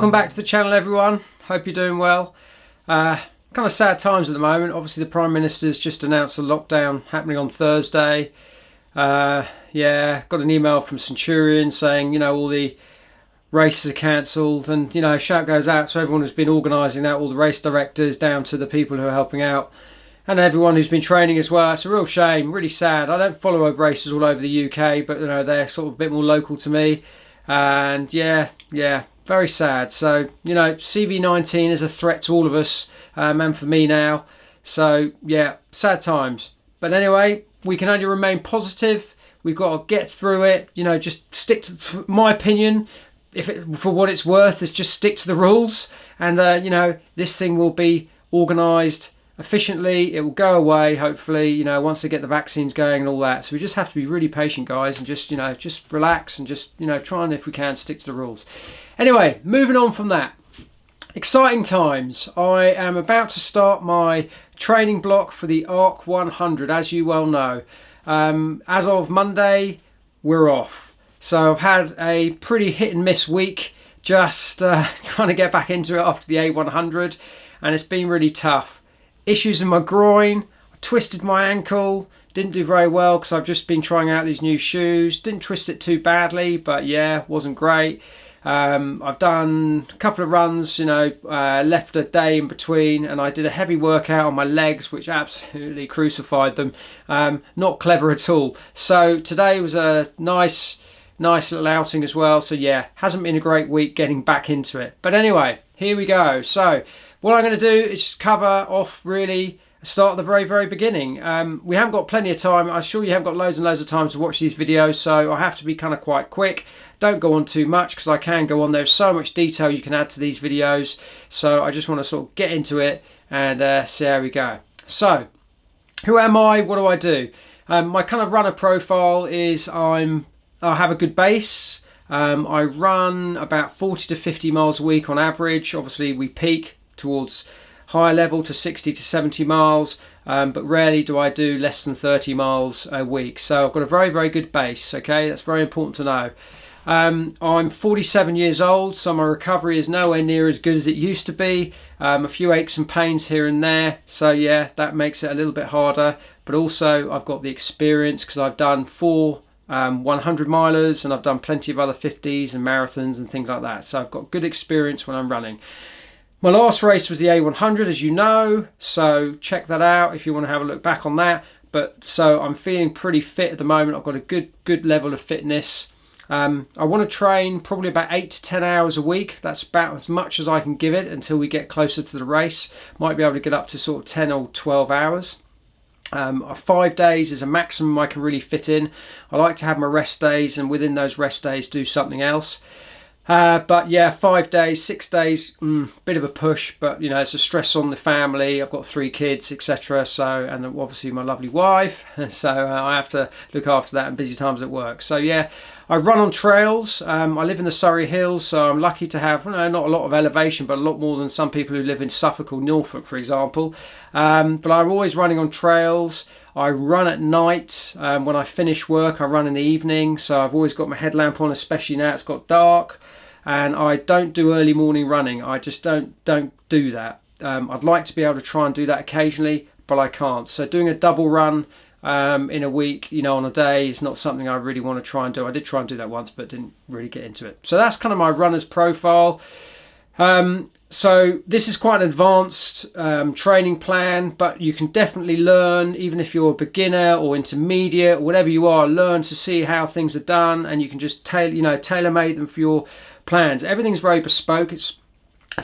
Welcome back to the channel, everyone. Hope you're doing well. Kind of sad times at the moment. Obviously the Prime Minister's just announced a lockdown happening on Thursday. Yeah, got an email from Centurion saying, you know, all the races are cancelled, and, you know, shout goes out to everyone who's been organising that, all the race directors down to the people who are helping out, and everyone who's been training as well. It's a real shame, really sad. I don't follow races all over the UK, but, you know, they're sort of a bit more local to me, and yeah, very sad. So, you know, CV19 is a threat to all of us, and for me now. So yeah, sad times. But anyway, we can only remain positive. We've got to get through it. You know, just stick to, my opinion, for what it's worth, is just stick to the rules. And you know, this thing will be organised efficiently. It will go away, hopefully, you know, once they get the vaccines going and all that. So we just have to be really patient, guys, and just, you know, just relax and just, you know, try and, if we can, stick to the rules. Anyway, moving on from that. Exciting times. I am about to start my training block for the Arc 100, as you well know. As of Monday, we're off. So I've had a pretty hit and miss week, just trying to get back into it after the A100, and it's been really tough. Issues in my groin, I twisted my ankle, didn't do very well because I've just been trying out these new shoes. Didn't twist it too badly, but yeah, wasn't great. I've done a couple of runs, you know, left a day in between, and I did a heavy workout on my legs, which absolutely crucified them. Not clever at all. So today was a nice little outing as well. So yeah, hasn't been a great week getting back into it. But anyway, here we go. So what I'm going to do is just cover off, really start at the very beginning. We haven't got plenty of time. I'm sure you haven't got loads and loads of time to watch these videos, so I have to be kind of quite quick. Don't go on too much because I can go on. There's so much detail you can add to these videos, so I just want to sort of get into it and see how we go. So who am I? What do I do? My kind of runner profile is I have a good base. I run about 40 to 50 miles a week on average. Obviously we peak towards higher level to 60 to 70 miles, but rarely do I do less than 30 miles a week. So I've got a very good base. Okay, that's very important to know. I'm 47 years old, so my recovery is nowhere near as good as it used to be. A few aches and pains here and there, so yeah, that makes it a little bit harder. But also I've got the experience because I've done 4 100 milers, and I've done plenty of other 50s and marathons and things like that. So I've got good experience when I'm running. My last race was the A100, as you know, so check that out if you want to have a look back on that. But so I'm feeling pretty fit at the moment. I've got a good level of fitness. I want to train probably about 8 to 10 hours a week. That's about as much as I can give it until we get closer to the race. Might be able to get up to sort of 10 or 12 hours. 5 days is a maximum I can really fit in. I like to have my rest days, and within those rest days do something else. But yeah, 5 days, 6 days, bit of a push, but you know, it's a stress on the family. I've got 3 kids, etc. So, and obviously my lovely wife, so I have to look after that, and busy times at work. So yeah, I run on trails. I live in the Surrey Hills, so I'm lucky to have, you know, not a lot of elevation, but a lot more than some people who live in Suffolk or Norfolk, for example. But I'm always running on trails. I run at night. When I finish work, I run in the evening, so I've always got my headlamp on, especially now it's got dark. And I don't do early morning running. I just don't do that. I'd like to be able to try and do that occasionally, but I can't. So doing a double run in a week, you know, on a day is not something I really want to try and do. I did try and do that once, but didn't really get into it. So that's kind of my runner's profile. So this is quite an advanced training plan, but you can definitely learn, even if you're a beginner or intermediate or whatever you are, learn to see how things are done, and you can just tailor-made them for your plans. Everything's very bespoke. It's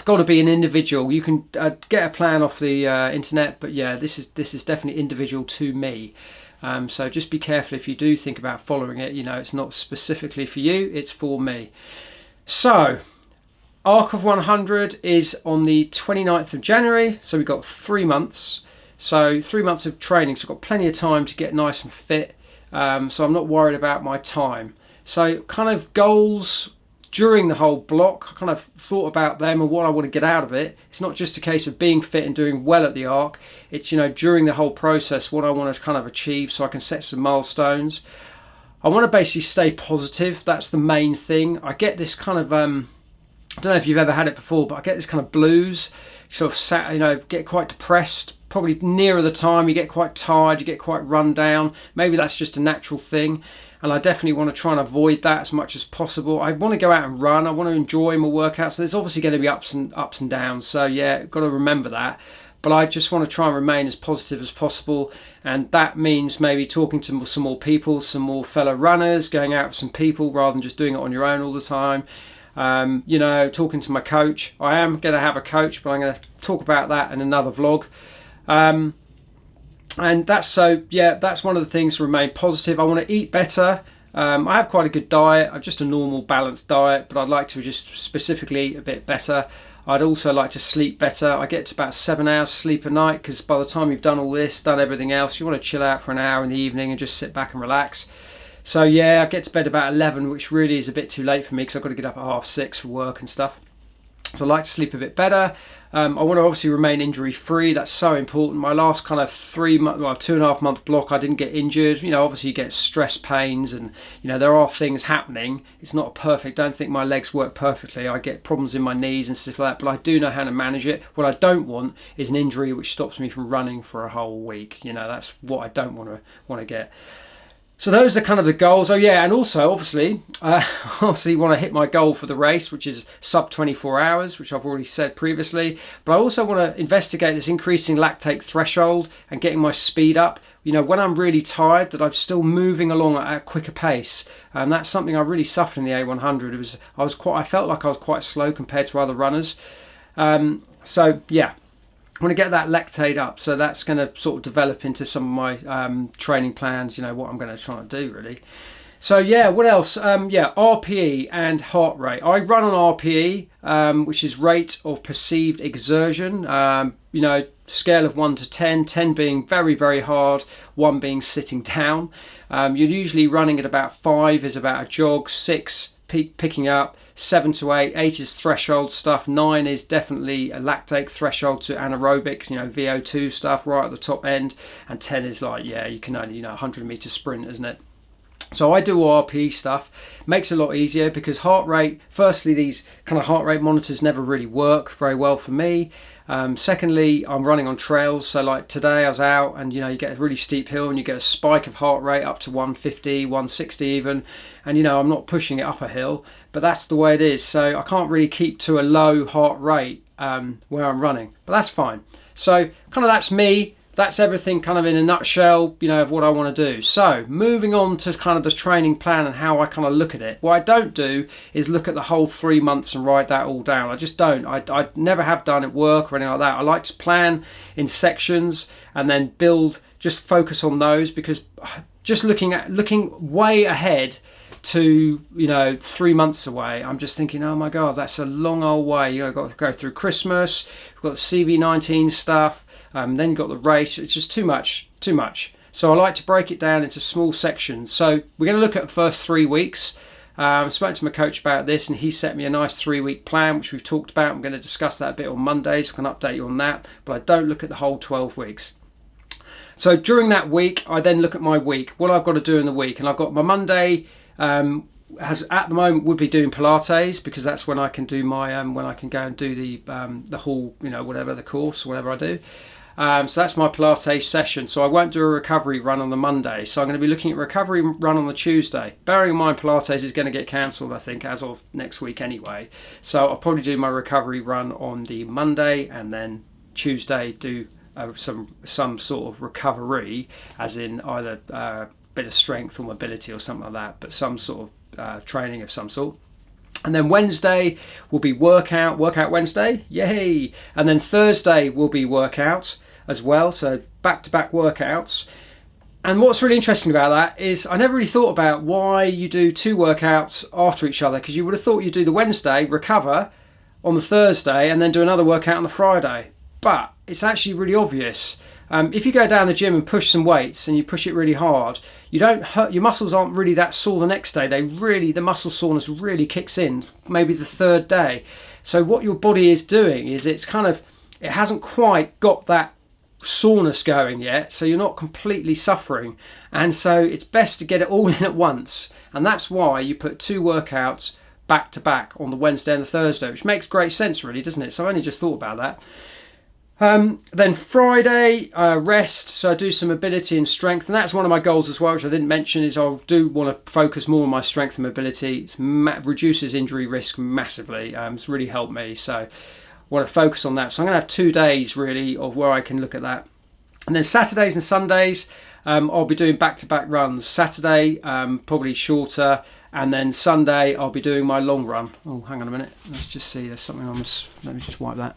got to be an individual. You can get a plan off the internet, but yeah, this is definitely individual to me. So just be careful if you do think about following it. You know, it's not specifically for you, it's for me. So Arc of 100 is on the 29th of January, so we've got 3 months. So 3 months of training, so I've got plenty of time to get nice and fit. So I'm not worried about my time. So kind of goals during the whole block, I kind of thought about them and what I want to get out of it. It's not just a case of being fit and doing well at the Arc. It's, you know, during the whole process, what I want to kind of achieve so I can set some milestones. I want to basically stay positive. That's the main thing. I get this kind of I don't know if you've ever had it before, but I get this kind of blues, sort of sat, get quite depressed. Probably nearer the time, you get quite tired, you get quite run down. Maybe that's just a natural thing, and I definitely want to try and avoid that as much as possible. I want to go out and run. I want to enjoy my workouts. So there's obviously going to be ups and downs. So yeah, got to remember that. But I just want to try and remain as positive as possible, and that means maybe talking to some more people, some more fellow runners, going out with some people rather than just doing it on your own all the time. Talking to my coach. I am going to have a coach, but I'm going to talk about that in another vlog. And that's one of the things to remain positive. I want to eat better. I have quite a good diet. I'm just a normal balanced diet, but I'd like to just specifically eat a bit better. I'd also like to sleep better. I get to about 7 hours sleep a night, because by the time you've done all this, done everything else, you want to chill out for an hour in the evening and just sit back and relax. So yeah, I get to bed about 11, which really is a bit too late for me because I've got to get up at 6:30 for work and stuff. So I like to sleep a bit better. I want to obviously remain injury free. That's so important. My last kind of 2.5 month block, I didn't get injured. Obviously you get stress pains, and there are things happening. It's not perfect. Don't think my legs work perfectly. I get problems in my knees and stuff like that, but I do know how to manage it. What I don't want is an injury which stops me from running for a whole week. That's what I don't want to get. So those are kind of the goals. Oh yeah, and also obviously want to hit my goal for the race, which is sub 24 hours, which I've already said previously. But I also want to investigate this increasing lactate threshold and getting my speed up. When I'm really tired, that I'm still moving along at a quicker pace, and that's something I really suffered in the A100. I felt like I was quite slow compared to other runners. So yeah. I want to get that lactate up, so that's going to sort of develop into some of my training plans, what I'm going to try and do really. So yeah, what else? RPE and heart rate. I run on RPE, which is rate of perceived exertion, scale of 1 to 10, 10 being very, very hard, 1 being sitting down. You're usually running at about 5 is about a jog, 6 picking up, 7 to 8, 8 is threshold stuff, 9 is definitely a lactate threshold to anaerobic, VO2 stuff right at the top end, and 10 is like, you can only, 100 meter sprint, isn't it? So I do RPE stuff. Makes it a lot easier because heart rate, firstly, these kind of heart rate monitors never really work very well for me. Secondly, I'm running on trails, so like today I was out and you get a really steep hill and you get a spike of heart rate up to 150, 160 even, and I'm not pushing it up a hill, but that's the way it is. So I can't really keep to a low heart rate where I'm running, but that's fine. So kind of that's me. That's everything kind of in a nutshell, of what I want to do. So moving on to kind of the training plan and how I kind of look at it. What I don't do is look at the whole 3 months and write that all down. I just don't. I never have done at work or anything like that. I like to plan in sections and then build, just focus on those, because just looking way ahead to 3 months away, I'm just thinking, oh my god, that's a long old way. I've got to go through Christmas, we've got the CV19 stuff, then you've got the race. It's just too much. So I like to break it down into small sections. So we're going to look at the first 3 weeks. I spoke to my coach about this and he set me a nice 3-week plan, which we've talked about. I'm going to discuss that a bit on Monday, so I can update you on that, but I don't look at the whole 12 weeks. So during that week, I then look at my week, what I've got to do in the week, and I've got my Monday, has at the moment would be doing Pilates, because that's when I can do my when I can go and do the whole whatever the course, whatever I do. So that's my Pilates session. So I won't do a recovery run on the Monday. So I'm going to be looking at recovery run on the Tuesday. Bearing in mind Pilates is going to get cancelled, I think, as of next week anyway. So I'll probably do my recovery run on the Monday, and then Tuesday do some sort of recovery, as in either a bit of strength or mobility or something like that, but some sort of training of some sort. And then Wednesday will be workout Wednesday, yay! And then Thursday will be workout as well, so back-to-back workouts. And what's really interesting about that is I never really thought about why you do 2 workouts after each other, because you would have thought you'd do the Wednesday, recover on the Thursday, and then do another workout on the Friday. But it's actually really obvious. If you go down the gym and push some weights and you push it really hard, you don't hurt, your muscles aren't really that sore the next day. The muscle soreness really kicks in maybe the 3rd day. So what your body is doing is it hasn't quite got that soreness going yet, so you're not completely suffering. And so it's best to get it all in at once. And that's why you put 2 workouts back to back on the Wednesday and the Thursday, which makes great sense really, doesn't it? So I only just thought about that. Then Friday, rest, so I do some mobility and strength, and that's one of my goals as well, which I didn't mention, is I do want to focus more on my strength and mobility. It reduces injury risk massively. It's really helped me, so I want to focus on that. So I'm going to have 2 days really of where I can look at that. And then Saturdays and Sundays, I'll be doing back-to-back runs. Saturday, probably shorter, and then Sunday I'll be doing my long run. Oh, hang on a minute, let's just see, there's something on this, let me just wipe that.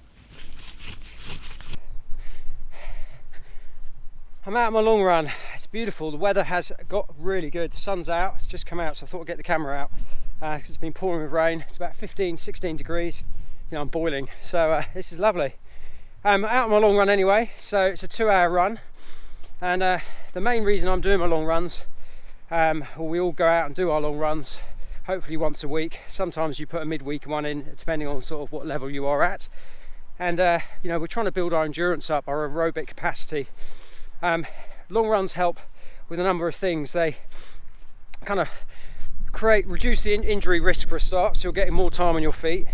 I'm out on my long run. It's beautiful. The weather has got really good. The sun's out. It's just come out, so I thought I'd get the camera out. It's been pouring with rain. It's about 15, 16 degrees. You know, I'm boiling. So this is lovely. I'm out on my long run anyway. So it's a 2-hour run. And the main reason I'm doing my long runs, we all go out and do our long runs, hopefully once a week. Sometimes you put a midweek one in, depending on sort of what level you are at. And you know, we're trying to build our endurance up, our aerobic capacity. Long runs help with a number of things. They kind of reduce the injury risk for a start, so you're getting more time on your feet.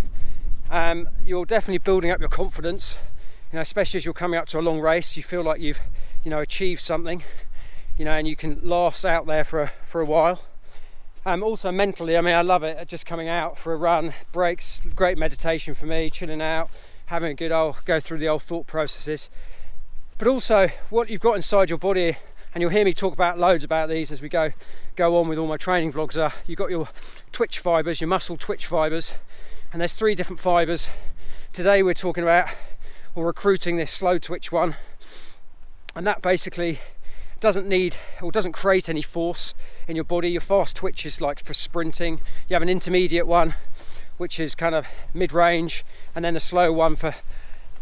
You're definitely building up your confidence, you know, especially as you're coming up to a long race. You feel like you've, you know, achieved something, you know, and you can last out there for a while. Also mentally, I mean, I love it, just coming out for a run, breaks, great meditation for me, chilling out, having a good go through the old thought processes. But also what you've got inside your body, and you'll hear me talk about loads about these as we go on with all my training vlogs, are you've got your twitch fibers, your muscle twitch fibers, and there's 3 different fibers. Today we're talking about, or recruiting, this slow twitch one, and that basically doesn't need or doesn't create any force in your body. Your fast twitch is like for sprinting. You have an intermediate one which is kind of mid-range, and then a slow one for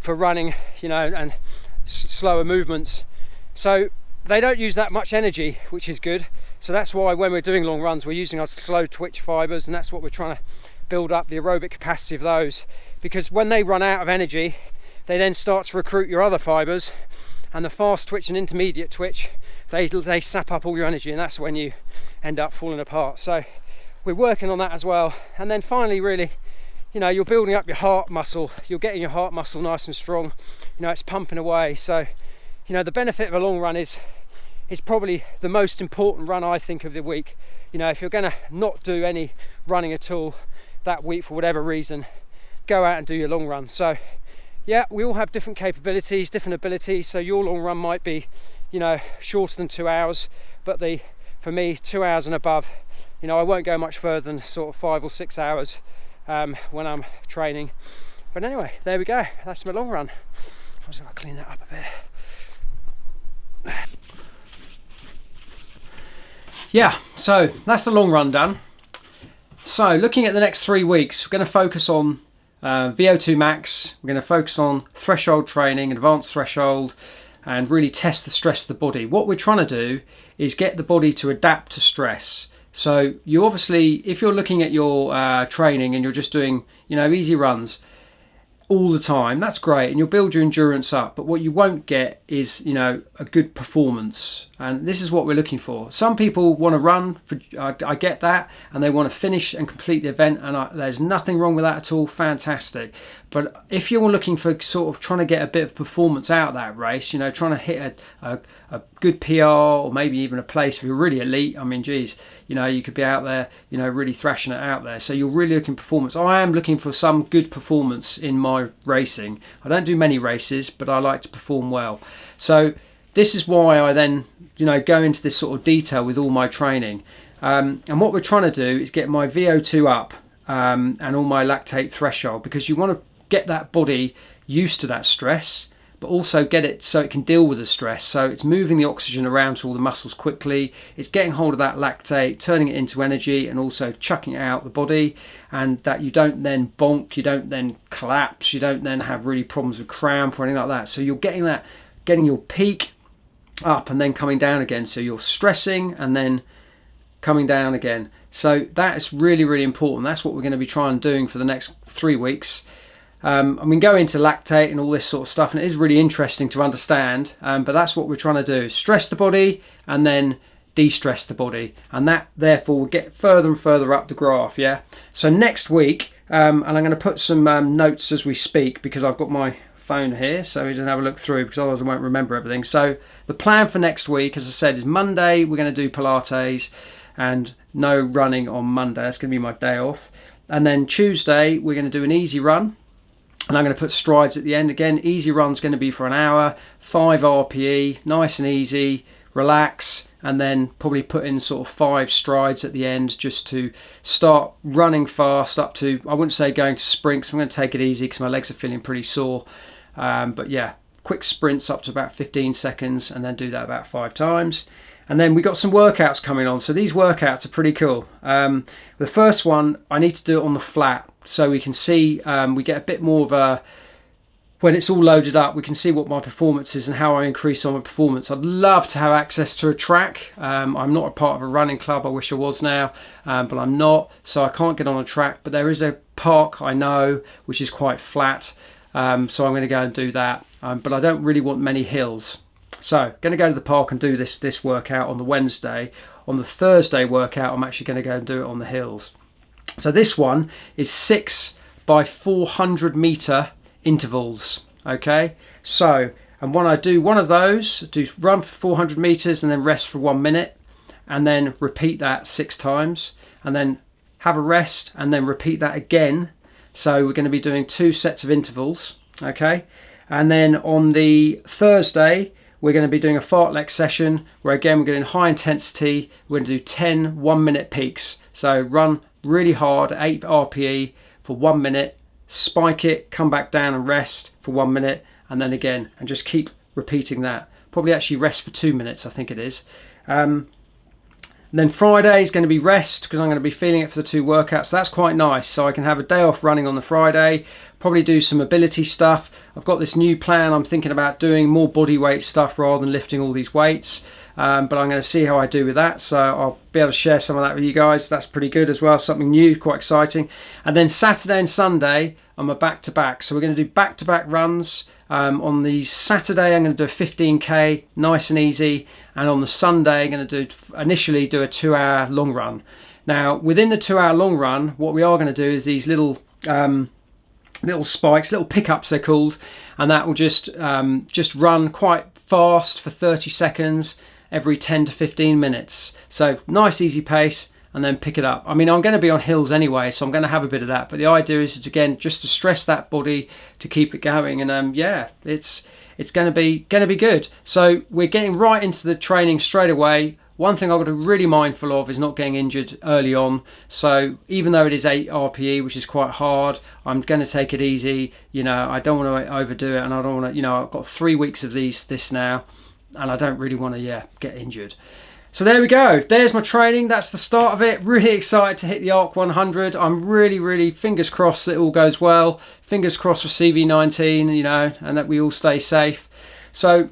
running, you know, and slower movements. So they don't use that much energy, which is good. So that's why when we're doing long runs, we're using our slow twitch fibers, and that's what we're trying to build up, the aerobic capacity of those, because when they run out of energy, they then start to recruit your other fibers, and the fast twitch and intermediate twitch, they sap up all your energy, and that's when you end up falling apart. So we're working on that as well. And then finally, really, you know, you're building up your heart muscle, you're getting your heart muscle nice and strong, you know, it's pumping away. So, you know, the benefit of a long run is probably the most important run, I think, of the week. You know, if you're going to not do any running at all that week for whatever reason, go out and do your long run. So yeah, we all have different capabilities, different abilities. So your long run might be, you know, shorter than 2 hours, but for me, 2 hours and above, you know, I won't go much further than sort of 5 or 6 hours when I'm training. But anyway, there we go, that's my long run. I'll just clean that up a bit. Yeah, so that's the long run done. So looking at the next 3 weeks, we're going to focus on VO2 max, we're going to focus on threshold training, advanced threshold, and really test the stress of the body. What we're trying to do is get the body to adapt to stress. So you obviously, if you're looking at your training and you're just doing, you know, easy runs all the time, that's great, and you'll build your endurance up, but what you won't get is, you know, a good performance, and this is what we're looking for. Some people want to run for, I get that, and they want to finish and complete the event, and there's nothing wrong with that at all, fantastic. But if you're looking for sort of trying to get a bit of performance out of that race, you know, trying to hit a good PR, or maybe even a place if you're really elite, I mean, geez, you know, you could be out there, you know, really thrashing it out there. So you're really looking performance. I am looking for some good performance in my racing. I don't do many races, but I like to perform well. So this is why I then, you know, go into this sort of detail with all my training. And what we're trying to do is get my VO2 up and all my lactate threshold, because you want to get that body used to that stress, but also get it so it can deal with the stress. So it's moving the oxygen around to all the muscles quickly, it's getting hold of that lactate, turning it into energy, and also chucking it out the body, and that you don't then bonk, you don't then collapse, you don't then have really problems with cramp or anything like that. So you're getting your peak up and then coming down again. So you're stressing and then coming down again. So that is really, really important. That's what we're going to be trying doing for the next 3 weeks. I mean, go into lactate and all this sort of stuff, and it is really interesting to understand, but that's what we're trying to do: stress the body and then de-stress the body, and that therefore will get further and further up the graph. Yeah, so next week, and I'm going to put some notes as we speak, because I've got my phone here so we can have a look through, because otherwise I won't remember everything. So the plan for next week, as I said, is Monday we're going to do Pilates and no running on Monday. That's going to be my day off. And then Tuesday we're going to do an easy run, and I'm going to put strides at the end. Again, easy run's going to be for an hour, 5 RPE, nice and easy, relax, and then probably put in sort of 5 strides at the end, just to start running fast up to, I wouldn't say going to sprints, I'm going to take it easy because my legs are feeling pretty sore. But yeah, quick sprints up to about 15 seconds, and then do that about 5 times. And then we got some workouts coming on. So these workouts are pretty cool. The first one, I need to do it on the flat, so we can see, we get a bit more of a, when it's all loaded up, we can see what my performance is and how I increase on my performance. I'd love to have access to a track. I'm not a part of a running club. I wish I was now, but I'm not, so I can't get on a track. But there is a park I know which is quite flat, so I'm going to go and do that. But I don't really want many hills, so going to go to the park and do this workout on the Wednesday. On the Thursday workout, I'm actually going to go and do it on the hills. So this one is 6 by 400 meter intervals. Okay, so, and when I do one of those, do run for 400 meters and then rest for 1 minute, and then repeat that 6 times, and then have a rest, and then repeat that again. So we're going to be doing 2 sets of intervals. Okay, and then on the Thursday we're going to be doing a fartlek session, where again we're going to high intensity. We're going to do 10 1-minute peaks. So run really hard at 8 RPE for 1 minute, spike it, come back down and rest for 1 minute, and then again, and just keep repeating that. Probably actually rest for 2 minutes, I think it is. And then Friday is going to be rest, because I'm going to be feeling it for the 2 workouts. So that's quite nice. So I can have a day off running on the Friday, probably do some mobility stuff. I've got this new plan. I'm thinking about doing more body weight stuff rather than lifting all these weights. But I'm going to see how I do with that. So I'll be able to share some of that with you guys. That's pretty good as well. Something new, quite exciting. And then Saturday and Sunday, I'm a back-to-back. So we're going to do back-to-back runs. On the Saturday, I'm going to do a 15k, nice and easy. And on the Sunday, I'm going to initially do a 2-hour long run. Now, within the 2-hour long run, what we are going to do is these little spikes, little pickups they're called, and that will just run quite fast for 30 seconds every 10 to 15 minutes. So nice easy pace, and then pick it up. I mean, I'm going to be on hills anyway, so I'm going to have a bit of that, but the idea is to, again, just to stress that body to keep it going. And yeah, it's going to be good. So we're getting right into the training straight away. One thing I've got to be really mindful of is not getting injured early on. So even though it is 8 RPE, which is quite hard, I'm going to take it easy. You know, I don't want to overdo it, and I don't want to, you know, I've got 3 weeks of this now, and I don't really want to, get injured. So there we go. There's my training. That's the start of it. Really excited to hit the Arc 100. I'm really, fingers crossed that it all goes well. Fingers crossed for CV19, you know, and that we all stay safe. So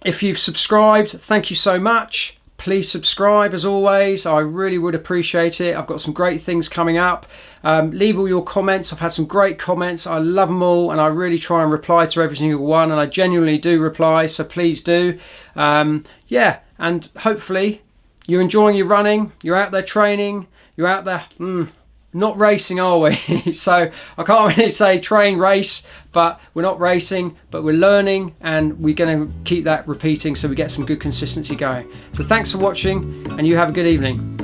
if you've subscribed, thank you so much. Please subscribe as always. I really would appreciate it. I've got some great things coming up. Leave all your comments. I've had some great comments. I love them all, and I really try and reply to every single one, and I genuinely do reply, so please do. Yeah, and hopefully you're enjoying your running, you're out there training, you're out there not racing, are we? So I can't really say train, race, but we're not racing, but we're learning, and we're going to keep that repeating so we get some good consistency going. So thanks for watching, and you have a good evening.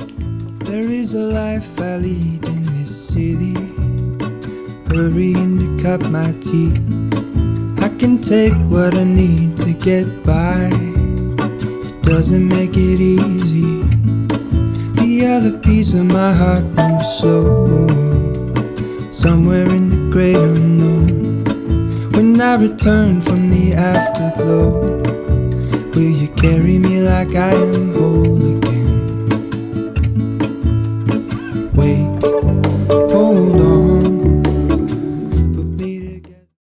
There is a life I lead in this city, hurrying to cut my teeth. I can take what I need to get by, it doesn't make it easy. The other piece of my heart moves slow, somewhere in the great unknown. When I return from the afterglow, will you carry me like I am whole?